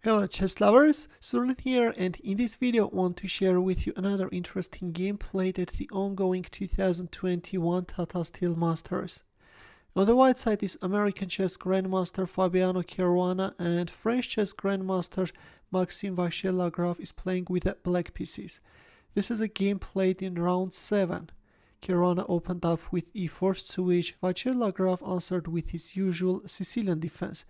Hello chess lovers, Sicilian here, and in this video I want to share with you another interesting game played at the ongoing 2021 Tata Steel Masters. On the white side is American chess grandmaster Fabiano Caruana, and French chess grandmaster Maxime Vachier-Lagrave is playing with the black pieces. This is a game played in round 7. Caruana opened up with e4, to which Vachier-Lagrave answered with his usual Sicilian defense.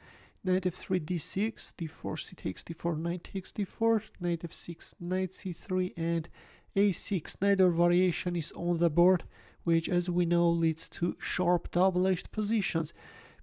Knight f3 d6, d4 c takes d4, knight takes d4, knight f6, knight c3, and a6. Neither variation is on the board, which as we know leads to sharp double-edged positions.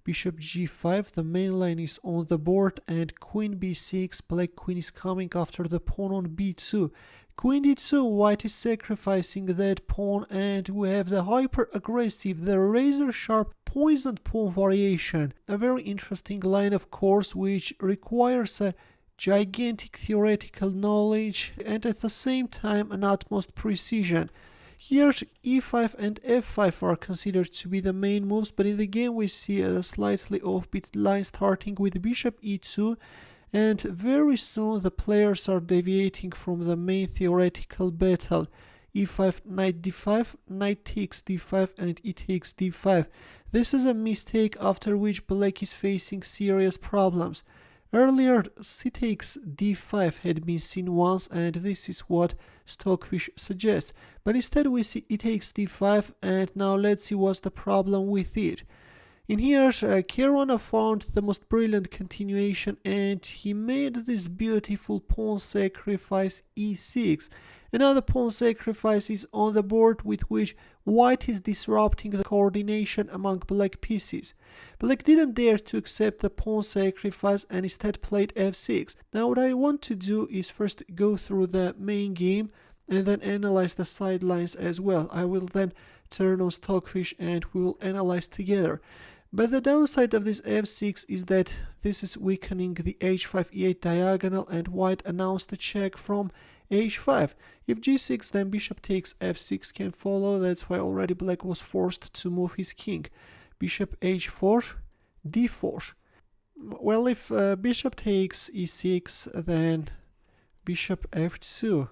Bishop g5, the main line is on the board, and queen b6, black queen is coming after the pawn on b2. Queen d2, white is sacrificing that pawn, and we have the hyper-aggressive, the razor-sharp poisoned pawn variation. A very interesting line, of course, which requires a gigantic theoretical knowledge and at the same time an utmost precision. Here e5 and f5 are considered to be the main moves, but in the game we see a slightly offbeat line starting with bishop e2, and very soon the players are deviating from the main theoretical battle. e5, knight d5, knight takes d5, and e takes d5. This is a mistake after which black is facing serious problems. Earlier, c takes d5 had been seen once, and this is what Stockfish suggests. But instead we see e takes d5, and now let's see what's the problem with it. In here, Caruana found the most brilliant continuation, and he made this beautiful pawn sacrifice e6. Another pawn sacrifice is on the board, with which white is disrupting the coordination among black pieces. Black didn't dare to accept the pawn sacrifice and instead played f6. Now what I want to do is first go through the main game and then analyze the sidelines as well. I will then turn on Stockfish and we will analyze together. But the downside of this f6 is that this is weakening the h5 e8 diagonal, and white announced a check from h5. If g6, then bishop takes f6 can follow. That's why already black was forced to move his king. Bishop h4, d4. Well, if bishop takes e6, then bishop f2,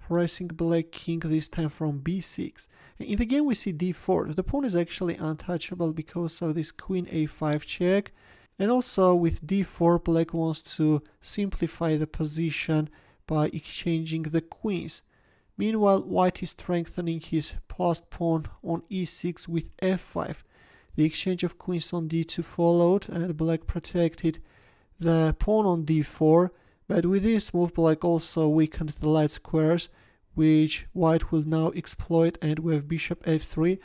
harassing black king this time from b6. In the game we see d4. The pawn is actually untouchable because of this queen a5 check, and also with d4 black wants to simplify the position by exchanging the queens. Meanwhile, white is strengthening his passed pawn on e6 with f5. The exchange of queens on d2 followed, and black protected the pawn on d4, but with this move black also weakened the light squares, which white will now exploit, and we have bishop f3.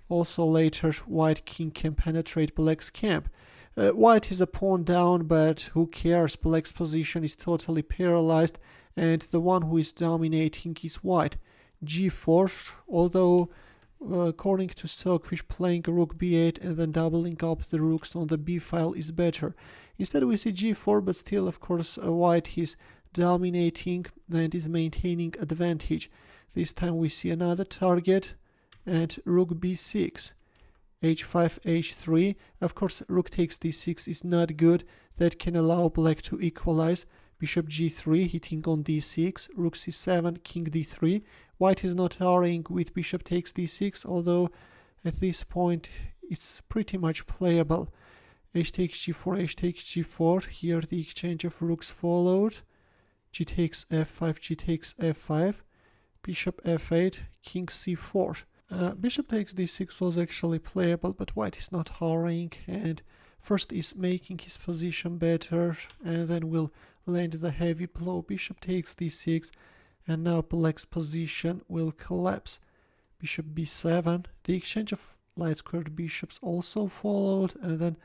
Also later white king can penetrate black's camp. White is a pawn down, but who cares, black's position is totally paralyzed, and the one who is dominating is white. g4, although according to Stockfish, playing rook b8 and then doubling up the rooks on the b file is better. Instead we see g4, but still of course white is dominating and is maintaining advantage. This time we see another target, and rook b6, h5 h3. Of course rook takes d6 is not good. That can allow black to equalize. Bishop g3 hitting on d6, rook c7, king d3. White is not hurrying with bishop takes d6, although at this point it's pretty much playable. H takes g4, h takes g4. Here the exchange of rooks followed. G takes f5, g takes f5, bishop f8, king c4. Bishop takes d6 was actually playable, but white is not hurrying, and first is making his position better, and then will land the heavy blow. Bishop takes d6, and now black's position will collapse. Bishop b7. The exchange of light squared bishops also followed, and then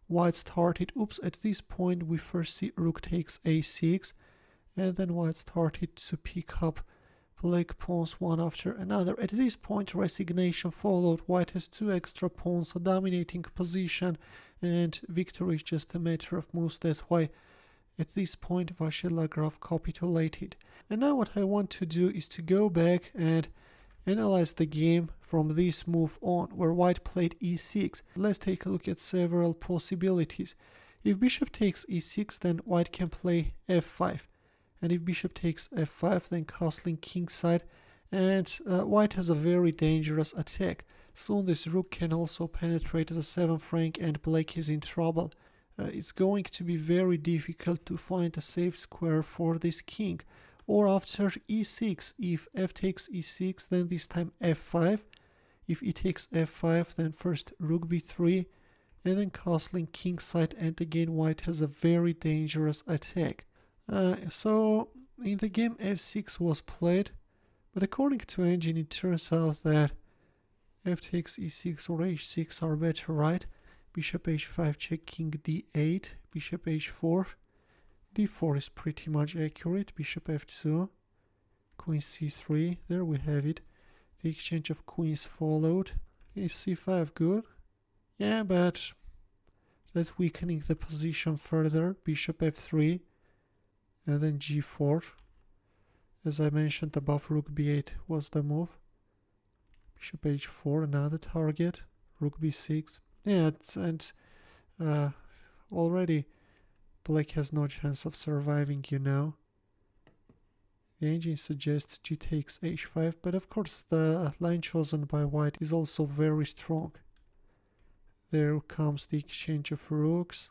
white started. At this point we first see rook takes a6, and then white started to pick up black pawns one after another. At this point resignation followed. White has two extra pawns, a dominating position, and victory is just a matter of moves. That's why at this point Vachier-Lagrave capitulated. And now what I want to do is to go back and analyze the game from this move on, where white played e6. Let's take a look at several possibilities. If bishop takes e6, then white can play f5. And if bishop takes f5, then castling kingside, and white has a very dangerous attack. Soon this rook can also penetrate the 7th rank and black is in trouble. It's going to be very difficult to find a safe square for this king. Or after e6, if f takes e6, then this time f5. If e takes f5, then first rook b3, and then castling kingside, and again white has a very dangerous attack. So in the game f6 was played, but according to engine it turns out that f takes e6 or h6 are better, right? Bishop h5 check, king d8, bishop h4, d4 is pretty much accurate, bishop f2, queen c3, there we have it. The exchange of queens followed. Is c5 good? Yeah, but that's weakening the position further. Bishop f3 and then g4. As I mentioned above, rook b8 was the move. Bishop h4, another target. Rook b6. Yeah, and already black has no chance of surviving, you know. The engine suggests g takes h5, but of course the line chosen by white is also very strong. There comes the exchange of rooks.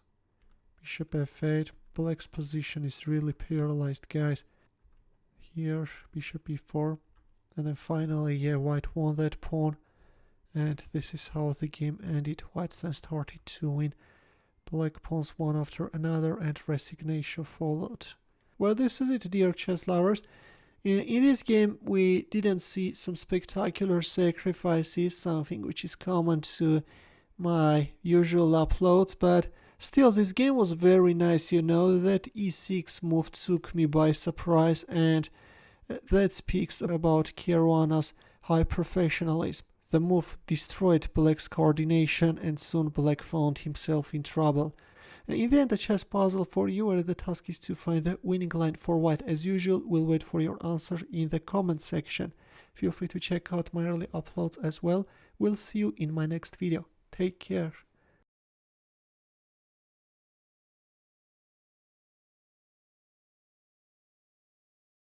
Bishop f8. Black's position is really paralyzed, guys. Here, bishop e4. And then finally, yeah, white won that pawn. And this is how the game ended. White then started to win. Black pawns one after another and resignation followed. Well, this is it, dear chess lovers. In this game, we didn't see some spectacular sacrifices, something which is common to my usual uploads, but still, this game was very nice, you know. That e6 move took me by surprise, and that speaks about Caruana's high professionalism. The move destroyed black's coordination, and soon black found himself in trouble. In the end, the chess puzzle for you, and the task is to find the winning line for white. As usual, we'll wait for your answer in the comment section. Feel free to check out my early uploads as well. We'll see you in my next video. Take care.